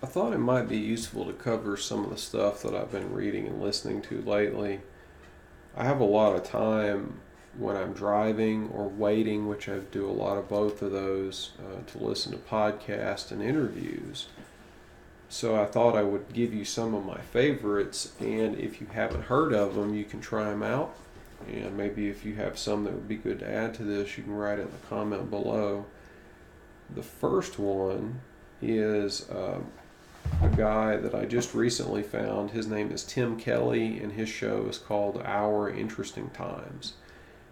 I thought it might be useful to cover some of the stuff that I've been reading and listening to lately. I have a lot of time when I'm driving or waiting, which I do a lot of both of those, to listen to podcasts and interviews. So I thought I would give you some of my favorites, and if you haven't heard of them, you can try them out. And maybe if you have some that would be good to add to this, you can write it in the comment below. The first one is a guy that I just recently found. His name is Tim Kelly, and his show is called Our Interesting Times.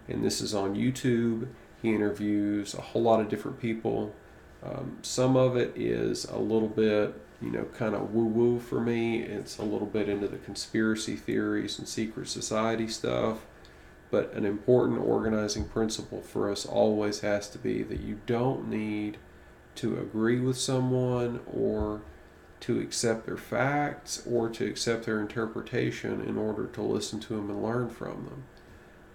And this is on YouTube. He interviews a whole lot of different people. Some of it is a little bit, kind of woo woo for me. It's a little bit into the conspiracy theories and secret society stuff. But an important organizing principle for us always has to be that you don't need to agree with someone or to accept their facts or to accept their interpretation in order to listen to them and learn from them.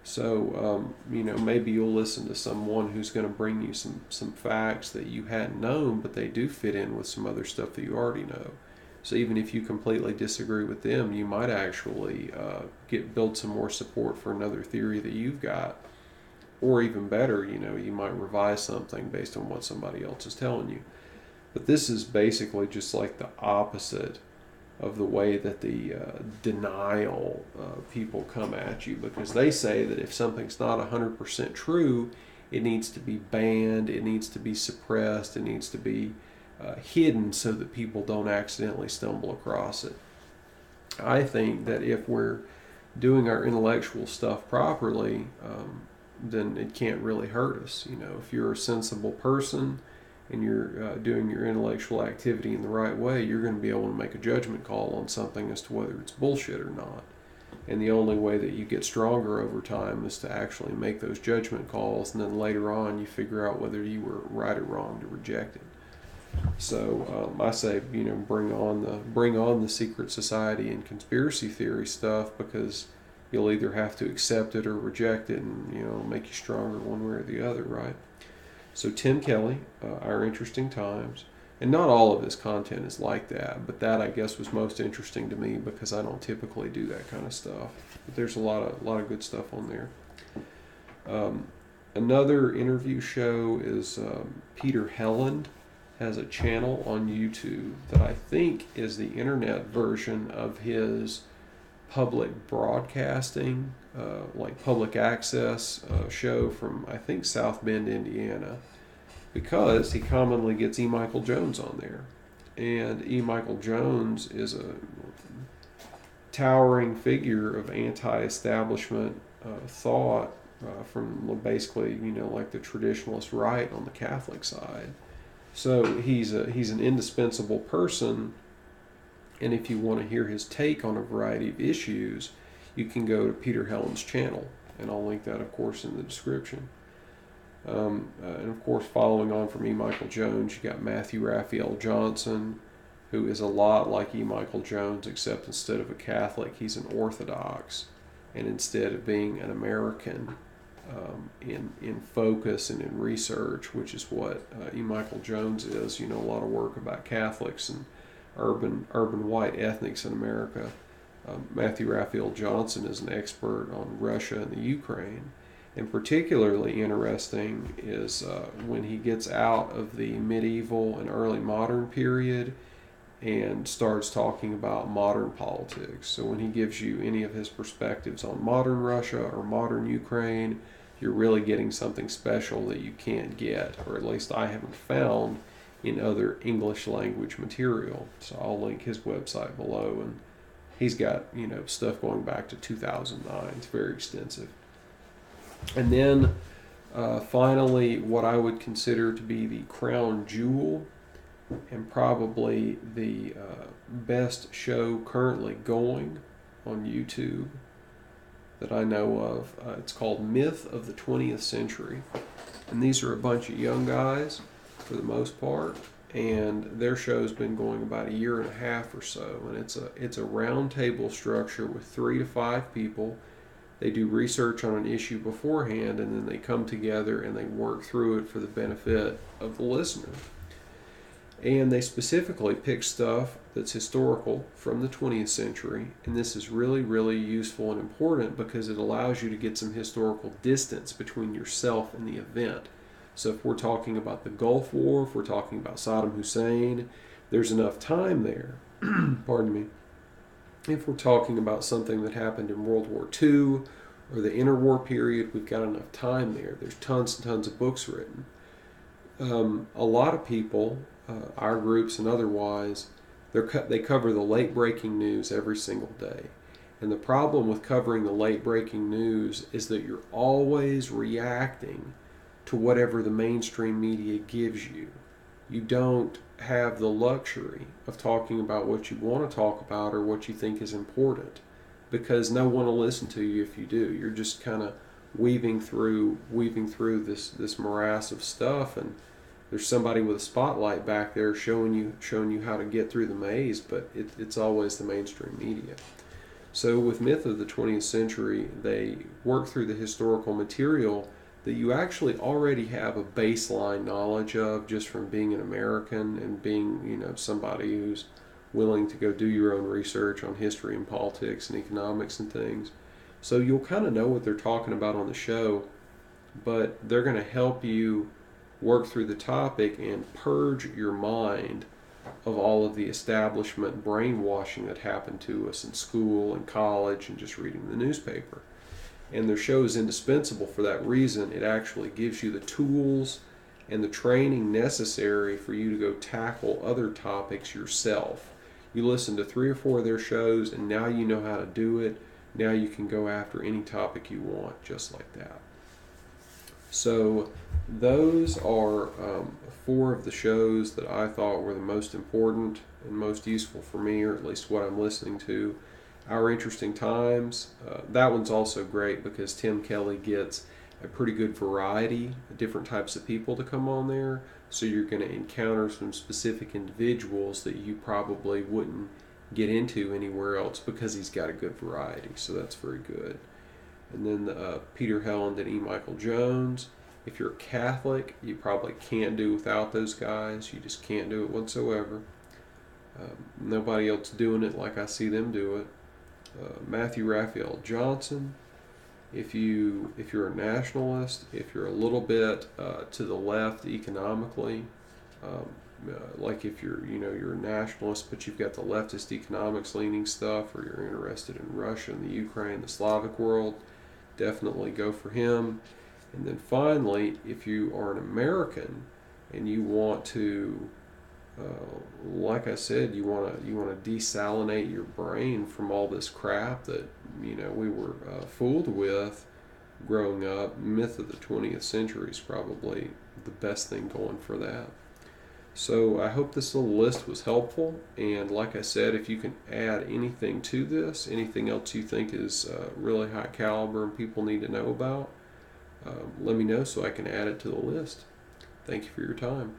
So, maybe you'll listen to someone who's going to bring you some facts that you hadn't known, but they do fit in with some other stuff that you already know. So even if you completely disagree with them, you might actually build some more support for another theory that you've got. Or even better, you might revise something based on what somebody else is telling you. But this is basically just like the opposite of the way that the denial people come at you, because they say that if something's not 100% true, it needs to be banned, it needs to be suppressed, it needs to be hidden so that people don't accidentally stumble across it. I think that if we're doing our intellectual stuff properly, then it can't really hurt us. If you're a sensible person and you're doing your intellectual activity in the right way, you're going to be able to make a judgment call on something as to whether it's bullshit or not. And the only way that you get stronger over time is to actually make those judgment calls, and then later on you figure out whether you were right or wrong to reject it. So I say, bring on the secret society and conspiracy theory stuff, because you'll either have to accept it or reject it, and make you stronger one way or the other, right? So Tim Kelly, Our Interesting Times, and not all of his content is like that, but that I guess was most interesting to me because I don't typically do that kind of stuff. But there's a lot of good stuff on there. Another interview show is Peter Helland has a channel on YouTube that I think is the internet version of his public broadcasting, like public access show from, I think, South Bend, Indiana, because he commonly gets E. Michael Jones on there. And E. Michael Jones is a towering figure of anti-establishment thought from basically, like the traditionalist right on the Catholic side. So he's an indispensable person, and if you want to hear his take on a variety of issues, you can go to Peter Helland's channel, and I'll link that, of course, in the description. And of course, following on from E. Michael Jones, you got Matthew Raphael Johnson, who is a lot like E. Michael Jones, except instead of a Catholic, he's an Orthodox, and instead of being an American in focus and in research, which is what E. Michael Jones is. A lot of work about Catholics and urban white ethnics in America. Matthew Raphael Johnson is an expert on Russia and the Ukraine. And particularly interesting is when he gets out of the medieval and early modern period and starts talking about modern politics. So when he gives you any of his perspectives on modern Russia or modern Ukraine, you're really getting something special that you can't get, or at least I haven't found, in other English language material. So I'll link his website below, and he's got stuff going back to 2009. It's very extensive. And then finally, what I would consider to be the crown jewel and probably the best show currently going on YouTube that I know of. It's called Myth of the 20th Century. And these are a bunch of young guys for the most part. And their show's been going about a year and a half or so. And it's a round table structure with 3 to 5 people. They do research on an issue beforehand, and then they come together and they work through it for the benefit of the listener. And they specifically pick stuff that's historical from the 20th century. And this is really, really useful and important because it allows you to get some historical distance between yourself and the event. So if we're talking about the Gulf War, if we're talking about Saddam Hussein, there's enough time there. Pardon me. If we're talking about something that happened in World War II or the interwar period, we've got enough time there. There's tons and tons of books written. A lot of people, our groups and otherwise, they cover the late breaking news every single day. And the problem with covering the late breaking news is that you're always reacting to whatever the mainstream media gives you. You don't have the luxury of talking about what you want to talk about or what you think is important, because no one will listen to you if you do. You're just kind of weaving through this morass of stuff, and there's somebody with a spotlight back there showing you how to get through the maze, but it's always the mainstream media. So with Myth of the 20th Century, they work through the historical material that you actually already have a baseline knowledge of just from being an American and being, somebody who's willing to go do your own research on history and politics and economics and things. So you'll kind of know what they're talking about on the show, but they're going to help you work through the topic and purge your mind of all of the establishment brainwashing that happened to us in school and college and just reading the newspaper. And their show is indispensable for that reason. It actually gives you the tools and the training necessary for you to go tackle other topics yourself. You listen to 3 or 4 of their shows, and now you know how to do it. Now you can go after any topic you want, just like that. So those are 4 of the shows that I thought were the most important and most useful for me, or at least what I'm listening to. Our Interesting Times, that one's also great because Tim Kelly gets a pretty good variety of different types of people to come on there. So you're going to encounter some specific individuals that you probably wouldn't get into anywhere else because he's got a good variety. So that's very good. And then Peter Helland and E. Michael Jones. If you're a Catholic, you probably can't do without those guys. You just can't do it whatsoever. Nobody else doing it like I see them do it. Matthew Raphael Johnson. If you're a nationalist, if you're a little bit to the left economically, like if you're a nationalist but you've got the leftist economics leaning stuff, or you're interested in Russia and the Ukraine, the Slavic world, definitely go for him. And then finally, if you are an American and you want to, like I said, you want to desalinate your brain from all this crap that we were fooled with growing up, Myth of the 20th Century is probably the best thing going for that. So I hope this little list was helpful, and like I said, if you can add anything to this, anything else you think is really high caliber and people need to know about, let me know so I can add it to the list. Thank you for your time.